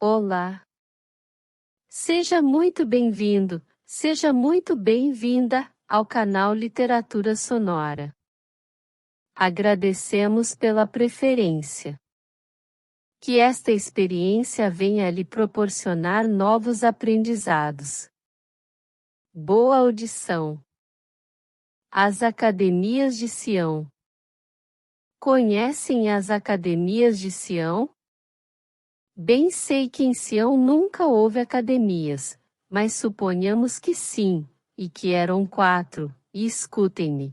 Olá! Seja muito bem-vindo, seja muito bem-vinda ao canal Literatura Sonora. Agradecemos pela preferência. Que esta experiência venha lhe proporcionar novos aprendizados. Boa audição! As Academias de Sião. Conhecem as Academias de Sião? Bem sei que em Sião nunca houve academias, mas suponhamos que sim, e que eram 4, e escutem-me.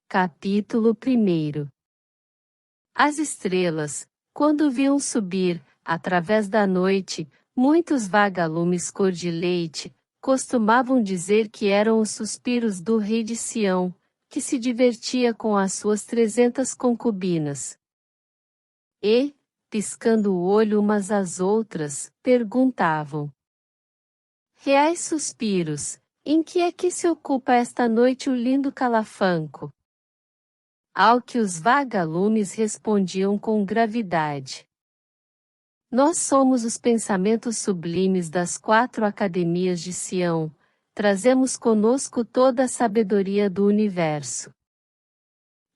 Capítulo 1. As estrelas, quando viam subir, através da noite, muitos vagalumes cor de leite, costumavam dizer que eram os suspiros do rei de Sião, que se divertia com as suas 300 concubinas. E, piscando o olho umas às outras, perguntavam: Reais suspiros, em que é que se ocupa esta noite o lindo calafanco? Ao que os vagalumes respondiam com gravidade: Nós somos os pensamentos sublimes das 4 academias de Sião, trazemos conosco toda a sabedoria do universo.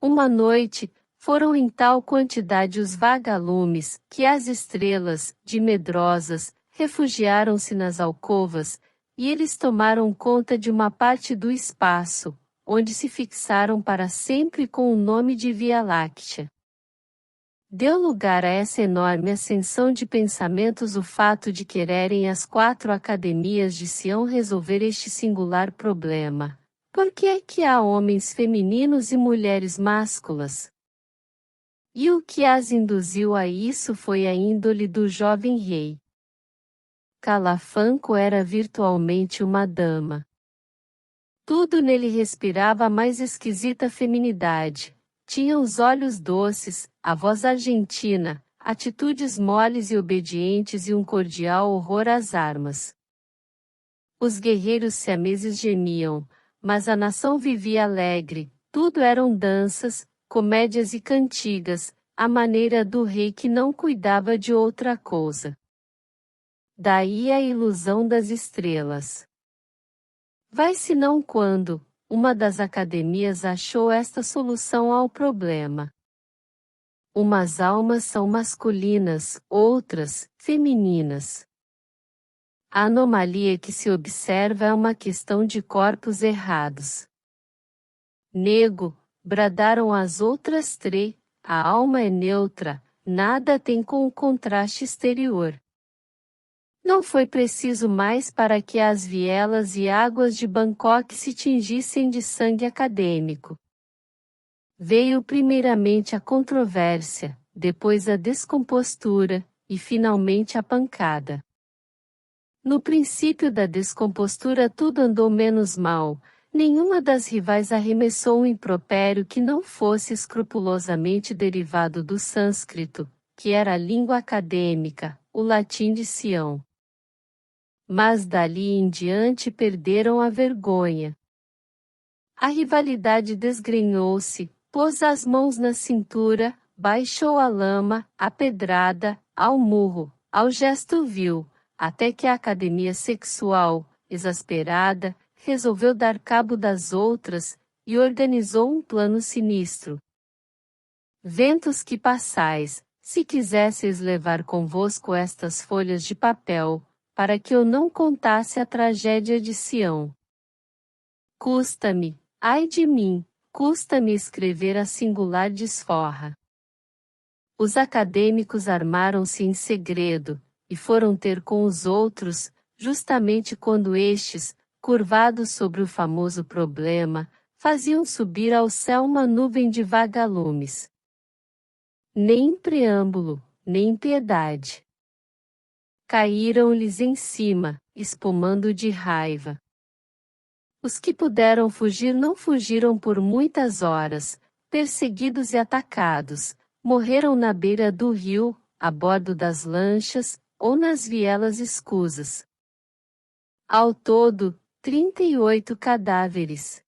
Uma noite, foram em tal quantidade os vagalumes, que as estrelas, de medrosas, refugiaram-se nas alcovas, e eles tomaram conta de uma parte do espaço, onde se fixaram para sempre com o nome de Via Láctea. Deu lugar a essa enorme ascensão de pensamentos o fato de quererem as 4 academias de Sião resolver este singular problema. Por que é que há homens femininos e mulheres másculas? E o que as induziu a isso foi a índole do jovem rei. Calafanco era virtualmente uma dama. Tudo nele respirava a mais esquisita feminidade. Tinha os olhos doces, a voz argentina, atitudes moles e obedientes e um cordial horror às armas. Os guerreiros siameses gemiam, mas a nação vivia alegre, tudo eram danças, comédias e cantigas, à maneira do rei que não cuidava de outra coisa. Daí a ilusão das estrelas. Vai-se não quando, uma das academias achou esta solução ao problema. Umas almas são masculinas, outras, femininas. A anomalia que se observa é uma questão de corpos errados. Nego, bradaram as outras 3, a alma é neutra, nada tem com o contraste exterior. Não foi preciso mais para que as vielas e águas de Bangkok se tingissem de sangue acadêmico. Veio primeiramente a controvérsia, depois a descompostura, e finalmente a pancada. No princípio da descompostura tudo andou menos mal, nenhuma das rivais arremessou um impropério que não fosse escrupulosamente derivado do sânscrito, que era a língua acadêmica, o latim de Sião. Mas dali em diante perderam a vergonha. A rivalidade desgrenhou-se, pôs as mãos na cintura, baixou a lama, a pedrada, ao murro, ao gesto vil, até que a academia sexual, exasperada, resolveu dar cabo das outras, e organizou um plano sinistro. Ventos que passais, se quisesseis levar convosco estas folhas de papel, para que eu não contasse a tragédia de Sião. Custa-me, ai de mim, custa-me escrever a singular desforra. Os acadêmicos armaram-se em segredo, e foram ter com os outros, justamente quando estes, curvados sobre o famoso problema, faziam subir ao céu uma nuvem de vagalumes. Nem preâmbulo, nem piedade. Caíram-lhes em cima, espumando de raiva. Os que puderam fugir não fugiram por muitas horas, perseguidos e atacados, morreram na beira do rio, a bordo das lanchas, ou nas vielas escusas. Ao todo, 38 cadáveres.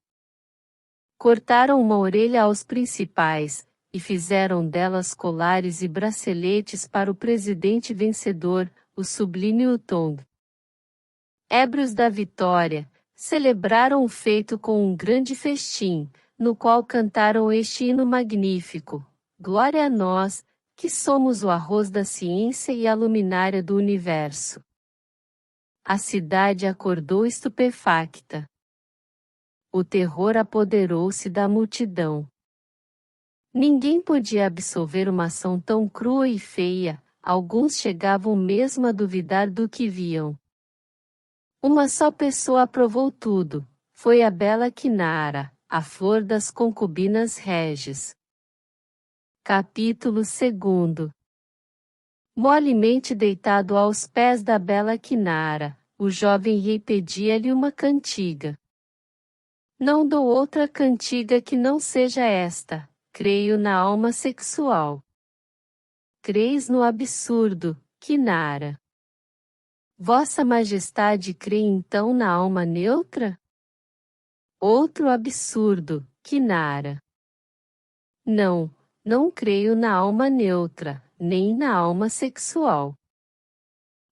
Cortaram uma orelha aos principais, e fizeram delas colares e braceletes para o presidente vencedor, o sublime Utong. Ébrios da vitória, celebraram o feito com um grande festim, no qual cantaram este hino magnífico: Glória a nós, que somos o arroz da ciência e a luminária do universo. A cidade acordou estupefacta. O terror apoderou-se da multidão. Ninguém podia absolver uma ação tão crua e feia, alguns chegavam mesmo a duvidar do que viam. Uma só pessoa aprovou tudo, foi a bela Kinara, a flor das concubinas régias. Capítulo 2. Molemente deitado aos pés da bela Kinara, o jovem rei pedia-lhe uma cantiga. Não dou outra cantiga que não seja esta: creio na alma sexual. Creis no absurdo, Kinara? Vossa Majestade crê então na alma neutra? Outro absurdo, Kinara. Não, não creio na alma neutra, nem na alma sexual.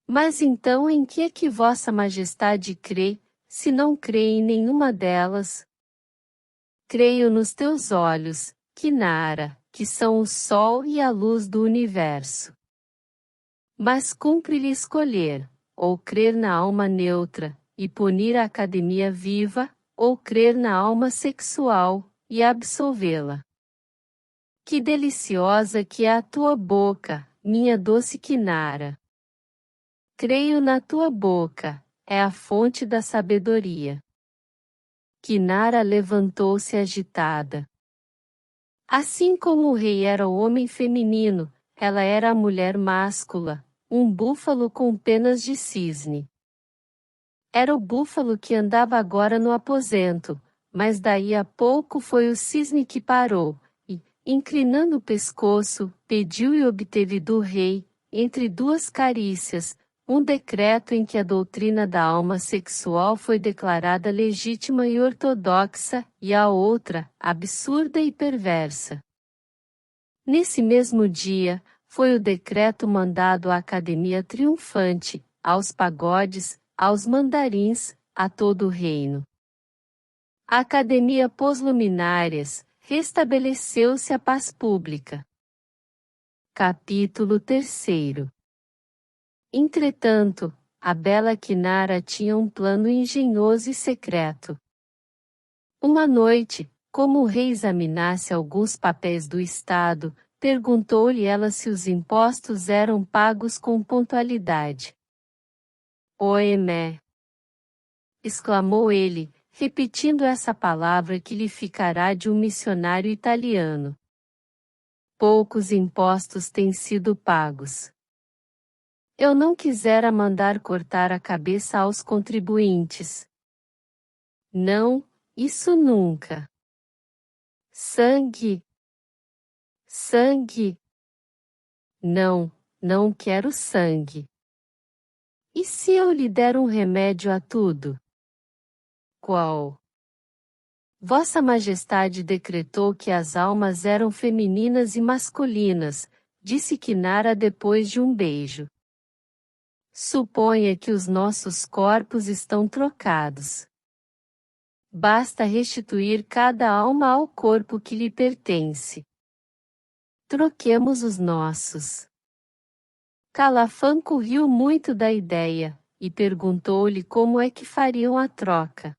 Mas então em que é que Vossa Majestade crê, se não crê em nenhuma delas? Creio nos teus olhos, Kinara, que são o sol e a luz do universo. Mas cumpre-lhe escolher, ou crer na alma neutra, e punir a academia viva, ou crer na alma sexual, e absolvê-la. Que deliciosa que é a tua boca, minha doce Kinara! Creio na tua boca, é a fonte da sabedoria. Kinara levantou-se agitada. Assim como o rei era o homem feminino, ela era a mulher máscula, um búfalo com penas de cisne. Era o búfalo que andava agora no aposento, mas daí a pouco foi o cisne que parou, e, inclinando o pescoço, pediu e obteve do rei, entre duas carícias, um decreto em que a doutrina da alma sexual foi declarada legítima e ortodoxa, e a outra, absurda e perversa. Nesse mesmo dia, foi o decreto mandado à Academia Triunfante, aos pagodes, aos mandarins, a todo o reino. A Academia pôs luminárias, restabeleceu-se a paz pública. Capítulo 3. Entretanto, a bela Kinara tinha um plano engenhoso e secreto. Uma noite, como o rei examinasse alguns papéis do Estado, perguntou-lhe ela se os impostos eram pagos com pontualidade. Oemé! Exclamou ele, repetindo essa palavra que lhe ficará de um missionário italiano. Poucos impostos têm sido pagos. Eu não quisera mandar cortar a cabeça aos contribuintes. Não, isso nunca. Sangue! Sangue! Não, não quero sangue. E se eu lhe der um remédio a tudo? Qual? Vossa Majestade decretou que as almas eram femininas e masculinas, disse Kinara depois de um beijo. Suponha que os nossos corpos estão trocados. Basta restituir cada alma ao corpo que lhe pertence. Troquemos os nossos. Calafanco riu muito da ideia, e perguntou-lhe como é que fariam a troca.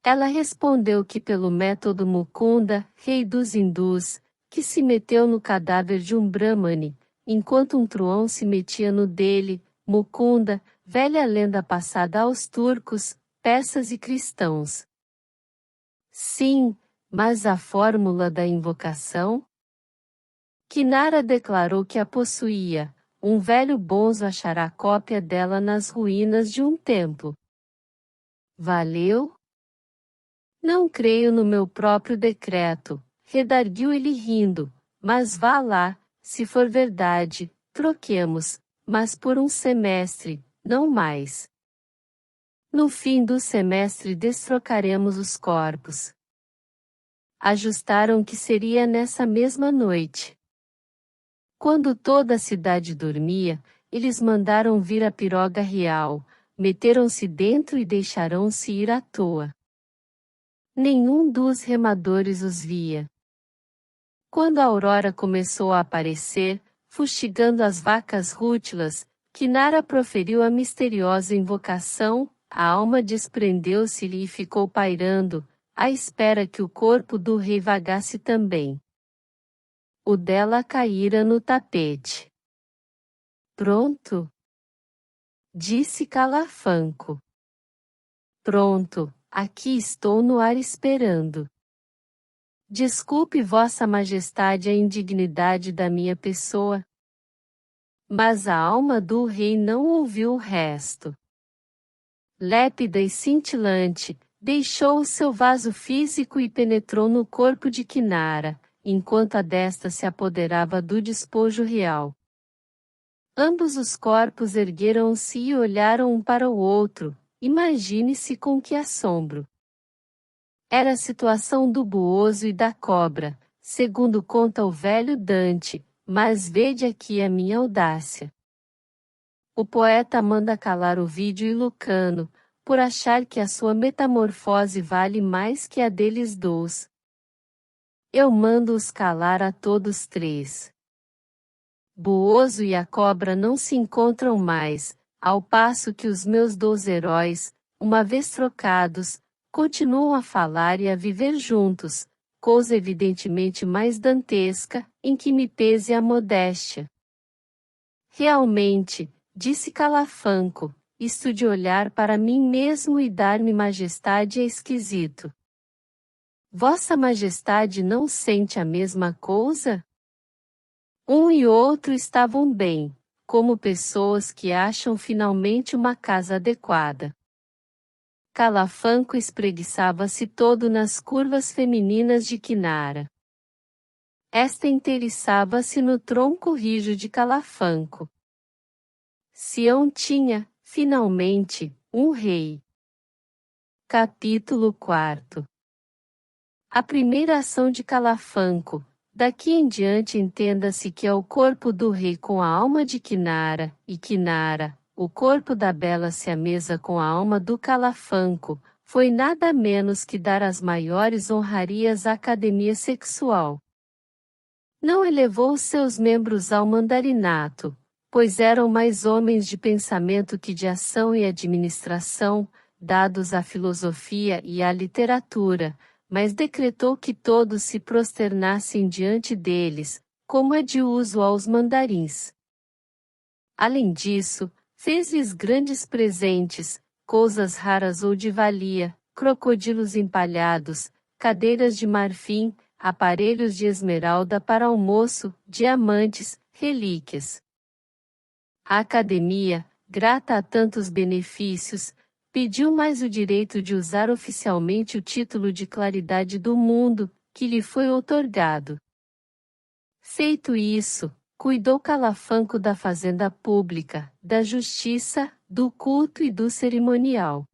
Ela respondeu que pelo método Mukunda, rei dos hindus, que se meteu no cadáver de um Brahmane, enquanto um truão se metia no dele, Mukunda, velha lenda passada aos turcos, persas e cristãos. Sim, mas a fórmula da invocação? Kinara declarou que a possuía. Um velho bonzo achará cópia dela nas ruínas de um templo. Valeu? Não creio no meu próprio decreto, redarguiu ele rindo, mas vá lá, se for verdade, troquemos, mas por um semestre, não mais. No fim do semestre destrocaremos os corpos. Ajustaram que seria nessa mesma noite. Quando toda a cidade dormia, eles mandaram vir a piroga real, meteram-se dentro e deixaram-se ir à toa. Nenhum dos remadores os via. Quando a aurora começou a aparecer, fustigando as vacas rútilas, Kinara proferiu a misteriosa invocação, a alma desprendeu-se-lhe e ficou pairando, à espera que o corpo do rei vagasse também. O dela caíra no tapete. Pronto? Disse Calafanco. Pronto, aqui estou no ar esperando. Desculpe Vossa Majestade a indignidade da minha pessoa. Mas a alma do rei não ouviu o resto. Lépida e cintilante, deixou o seu vaso físico e penetrou no corpo de Kinara, enquanto a desta se apoderava do despojo real. Ambos os corpos ergueram-se e olharam um para o outro, imagine-se com que assombro. Era a situação do buoso e da cobra, segundo conta o velho Dante, mas vede aqui a minha audácia. O poeta manda calar Ovídio e Lucano, por achar que a sua metamorfose vale mais que a deles dois. Eu mando-os calar a todos três. Buoso e a cobra não se encontram mais, ao passo que os meus dois heróis, uma vez trocados, continuam a falar e a viver juntos, coisa evidentemente mais dantesca, em que me pese a modéstia. Realmente, disse Calafanco, isto de olhar para mim mesmo e dar-me majestade é esquisito. Vossa Majestade não sente a mesma coisa? Um e outro estavam bem, como pessoas que acham finalmente uma casa adequada. Calafanco espreguiçava-se todo nas curvas femininas de Kinara. Esta inteiriçava-se no tronco rijo de Calafanco. Sião tinha, finalmente, um rei. Capítulo 4. A primeira ação de Calafanco. Daqui em diante entenda-se que é o corpo do rei com a alma de Kinara, e Kinara, o corpo da bela siamesa com a alma do Calafanco, foi nada menos que dar as maiores honrarias à academia sexual. Não elevou seus membros ao mandarinato, pois eram mais homens de pensamento que de ação e administração, dados à filosofia e à literatura, mas decretou que todos se prosternassem diante deles, como é de uso aos mandarins. Além disso, fez-lhes grandes presentes, coisas raras ou de valia, crocodilos empalhados, cadeiras de marfim, aparelhos de esmeralda para almoço, diamantes, relíquias. A academia, grata a tantos benefícios, pediu mais o direito de usar oficialmente o título de claridade do mundo, que lhe foi outorgado. Feito isso, cuidou Calafanco da fazenda pública, da justiça, do culto e do cerimonial.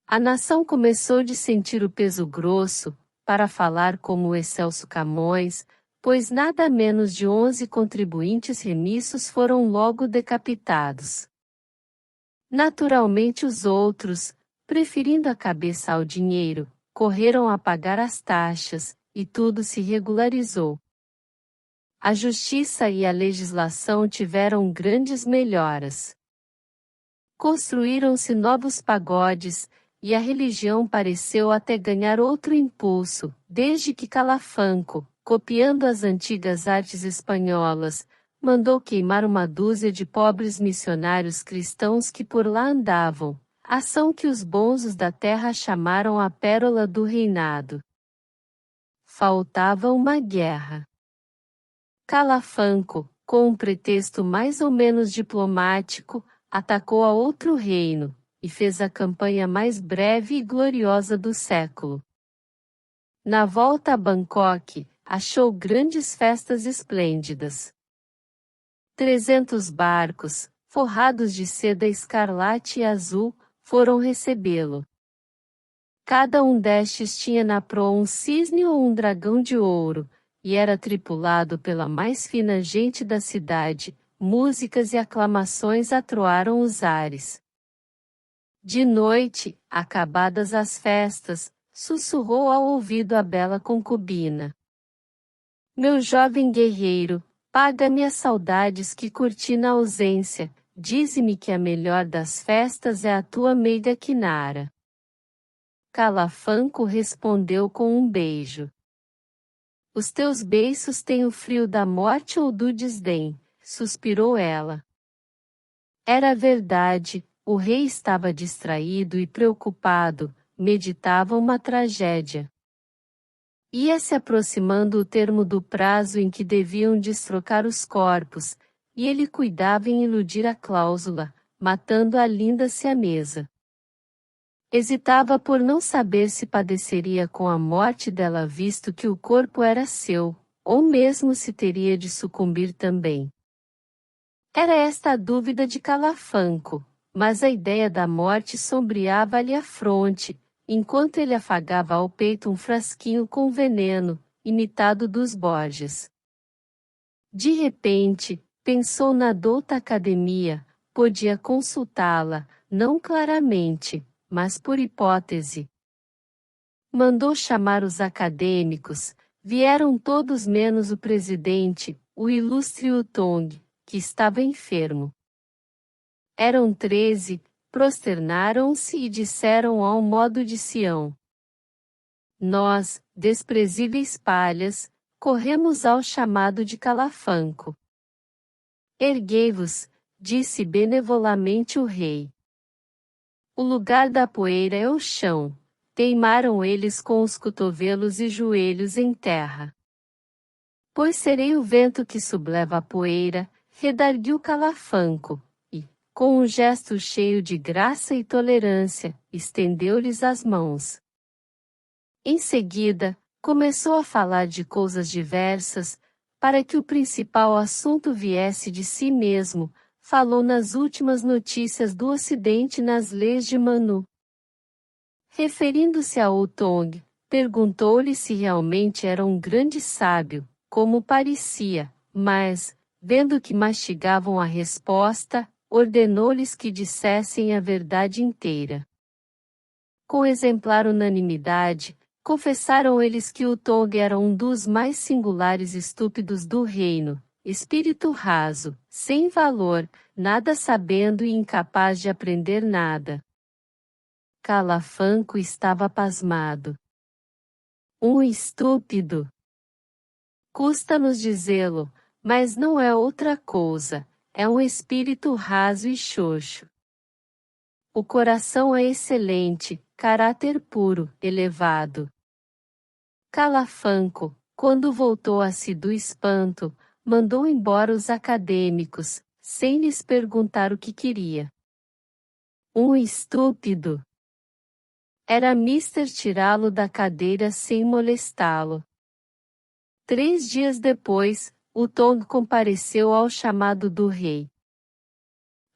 A nação começou de sentir o peso grosso, para falar como o excelso Camões, pois nada menos de 11 contribuintes remissos foram logo decapitados. Naturalmente os outros, preferindo a cabeça ao dinheiro, correram a pagar as taxas, e tudo se regularizou. A justiça e a legislação tiveram grandes melhoras. Construíram-se novos pagodes, e a religião pareceu até ganhar outro impulso, desde que Calafanco, copiando as antigas artes espanholas, mandou queimar uma dúzia de pobres missionários cristãos que por lá andavam, ação que os bonzos da terra chamaram a pérola do reinado. Faltava uma guerra. Calafanco, com um pretexto mais ou menos diplomático, atacou a outro reino, e fez a campanha mais breve e gloriosa do século. Na volta a Bangkok, achou grandes festas esplêndidas. 300 barcos, forrados de seda escarlate e azul, foram recebê-lo. Cada um destes tinha na proa um cisne ou um dragão de ouro, e era tripulado pela mais fina gente da cidade. Músicas e aclamações atroaram os ares. De noite, acabadas as festas, sussurrou ao ouvido a bela concubina: meu jovem guerreiro, paga-me as saudades que curti na ausência, dize-me que a melhor das festas é a tua meiga Kinara. Calafanco respondeu com um beijo. Os teus beiços têm o frio da morte ou do desdém, suspirou ela. Era verdade, o rei estava distraído e preocupado, meditava uma tragédia. Ia se aproximando o termo do prazo em que deviam destrocar os corpos, e ele cuidava em iludir a cláusula, matando a linda siamesa. Hesitava por não saber se padeceria com a morte dela visto que o corpo era seu, ou mesmo se teria de sucumbir também. Era esta a dúvida de Calafanco, mas a ideia da morte sombreava-lhe a fronte, enquanto ele afagava ao peito um frasquinho com veneno, imitado dos Borges. De repente, pensou na douta academia, podia consultá-la, não claramente, mas por hipótese. Mandou chamar os acadêmicos, vieram todos menos o presidente, o ilustre Utong, que estava enfermo. Eram 13, prosternaram-se e disseram ao modo de Sião: nós, desprezíveis palhas, corremos ao chamado de Calafanco. Erguei-vos, disse benevolamente o rei. O lugar da poeira é o chão, teimaram eles com os cotovelos e joelhos em terra. Pois serei o vento que subleva a poeira, redarguiu Calafanco, e, com um gesto cheio de graça e tolerância, estendeu-lhes as mãos. Em seguida, começou a falar de coisas diversas, para que o principal assunto viesse de si mesmo, falou nas últimas notícias do Ocidente nas leis de Manu. Referindo-se a Outong, perguntou-lhe se realmente era um grande sábio, como parecia, mas, vendo que mastigavam a resposta, ordenou-lhes que dissessem a verdade inteira. Com exemplar unanimidade, confessaram eles que Outong era um dos mais singulares estúpidos do reino, espírito raso, sem valor, nada sabendo e incapaz de aprender nada. Calafanco estava pasmado. Um estúpido. Custa-nos dizê-lo, mas não é outra coisa, é um espírito raso e xoxo. O coração é excelente, caráter puro, elevado. Calafanco, quando voltou a si do espanto, mandou embora os acadêmicos, sem lhes perguntar o que queria. Um estúpido. Era mister tirá-lo da cadeira sem molestá-lo. 3 dias depois, Utong compareceu ao chamado do rei.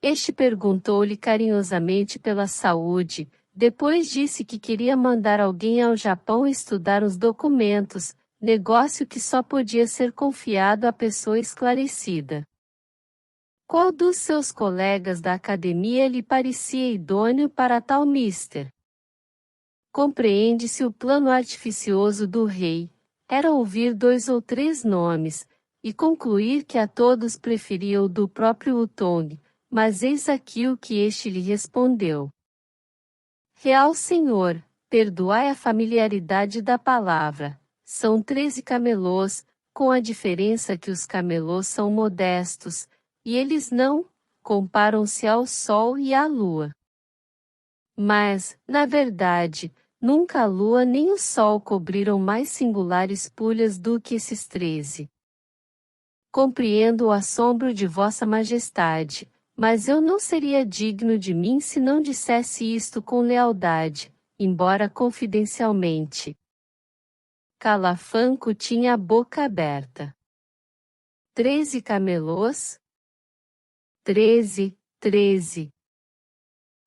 Este perguntou-lhe carinhosamente pela saúde, depois disse que queria mandar alguém ao Japão estudar os documentos, negócio que só podia ser confiado a pessoa esclarecida. Qual dos seus colegas da academia lhe parecia idôneo para tal mister? Compreende-se o plano artificioso do rei, era ouvir 2 ou 3 nomes, e concluir que a todos preferia o do próprio Utong, mas eis aqui o que este lhe respondeu. Real Senhor, perdoai a familiaridade da palavra, são 13 camelôs, com a diferença que os camelôs são modestos, e eles não, comparam-se ao sol e à lua. Mas, na verdade, nunca a lua nem o sol cobriram mais singulares pulhas do que esses 13. Compreendo o assombro de vossa majestade, mas eu não seria digno de mim se não dissesse isto com lealdade, embora confidencialmente. Calafanco tinha a boca aberta. 13 camelôs? 13, 13.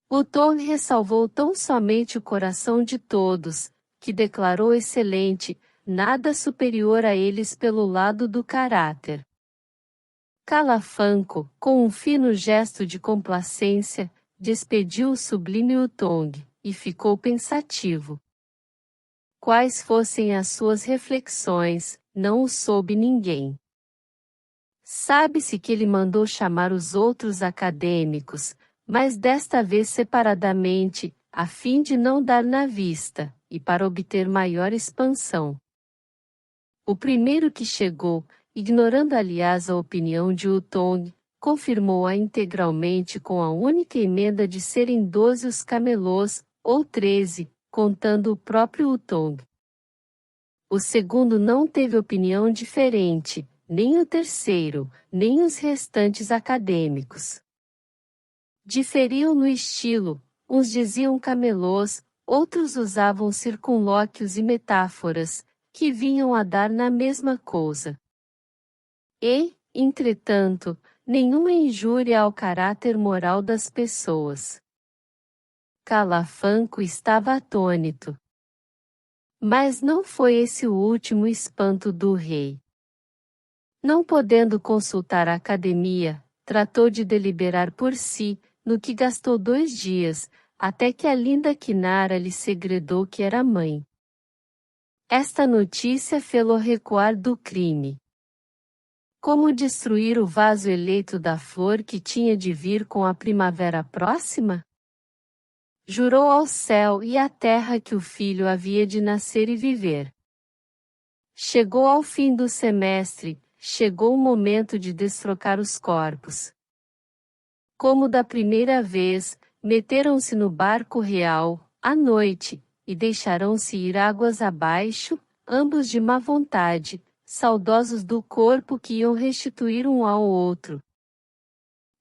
O Tom ressalvou tão somente o coração de todos, que declarou excelente, nada superior a eles pelo lado do caráter. Calafanco, com um fino gesto de complacência, despediu o sublime Utong, e ficou pensativo. Quais fossem as suas reflexões, não o soube ninguém. Sabe-se que ele mandou chamar os outros acadêmicos, mas desta vez separadamente, a fim de não dar na vista, e para obter maior expansão. O primeiro que chegou, ignorando aliás a opinião de Utong, confirmou-a integralmente com a única emenda de serem 12 os camelôs, ou 13, contando o próprio Utong. O segundo não teve opinião diferente, nem o terceiro, nem os restantes acadêmicos. Diferiam no estilo, uns diziam camelôs, outros usavam circunlóquios e metáforas, que vinham a dar na mesma coisa. E, entretanto, nenhuma injúria ao caráter moral das pessoas. Calafanco estava atônito. Mas não foi esse o último espanto do rei. Não podendo consultar a academia, tratou de deliberar por si, no que gastou 2 dias, até que a linda Kinara lhe segredou que era mãe. Esta notícia fê-lo recuar do crime. Como destruir o vaso eleito da flor que tinha de vir com a primavera próxima? Jurou ao céu e à terra que o filho havia de nascer e viver. Chegou ao fim do semestre, chegou o momento de destrocar os corpos. Como da primeira vez, meteram-se no barco real, à noite, e deixarão-se ir águas abaixo, ambos de má vontade, saudosos do corpo que iam restituir um ao outro.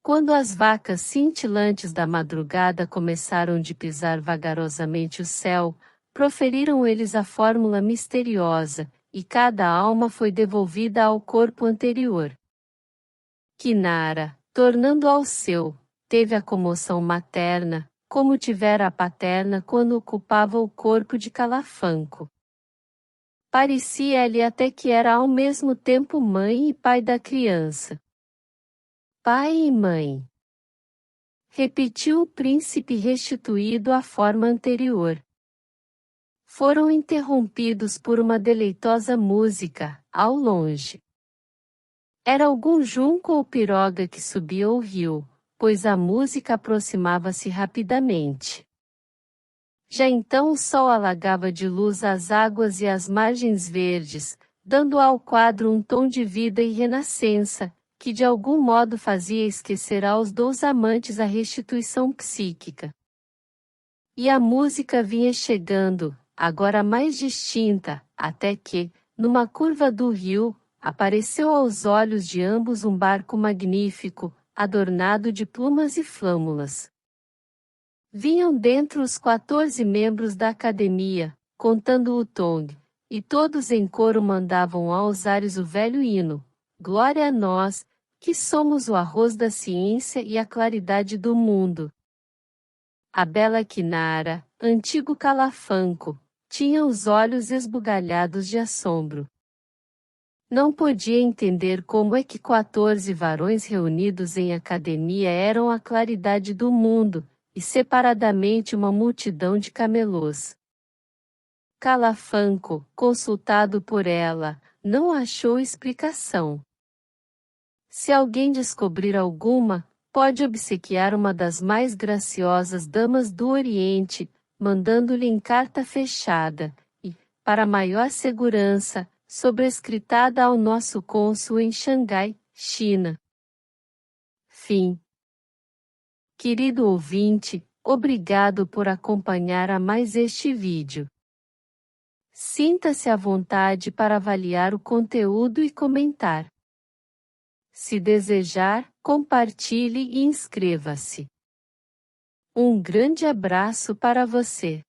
Quando as vacas cintilantes da madrugada começaram de pisar vagarosamente o céu, proferiram eles a fórmula misteriosa, e cada alma foi devolvida ao corpo anterior. Kinara, tornando ao seu, teve a comoção materna, como tivera a paterna quando ocupava o corpo de Calafanco. Parecia-lhe até que era ao mesmo tempo mãe e pai da criança. Pai e mãe. Repetiu o príncipe restituído à forma anterior. Foram interrompidos por uma deleitosa música, ao longe. Era algum junco ou piroga que subia o rio, pois a música aproximava-se rapidamente. Já então o sol alagava de luz as águas e as margens verdes, dando ao quadro um tom de vida e renascença, que de algum modo fazia esquecer aos 2 amantes a restituição psíquica. E a música vinha chegando, agora mais distinta, até que, numa curva do rio, apareceu aos olhos de ambos um barco magnífico, adornado de plumas e flâmulas. Vinham dentro os 14 membros da academia, contando Utong, e todos em coro mandavam aos ares o velho hino: Glória a nós, que somos o arroz da ciência e a claridade do mundo. A bela Kinara, antigo Calafanco, tinha os olhos esbugalhados de assombro. Não podia entender como é que 14 varões reunidos em academia eram a claridade do mundo, e separadamente uma multidão de camelôs. Calafanco, consultado por ela, não achou explicação. Se alguém descobrir alguma, pode obsequiar uma das mais graciosas damas do Oriente, mandando-lhe em carta fechada, e, para maior segurança, sobrescritada ao nosso cônsul em Xangai, China. Fim. Querido ouvinte, obrigado por acompanhar a mais este vídeo. Sinta-se à vontade para avaliar o conteúdo e comentar. Se desejar, compartilhe e inscreva-se. Um grande abraço para você.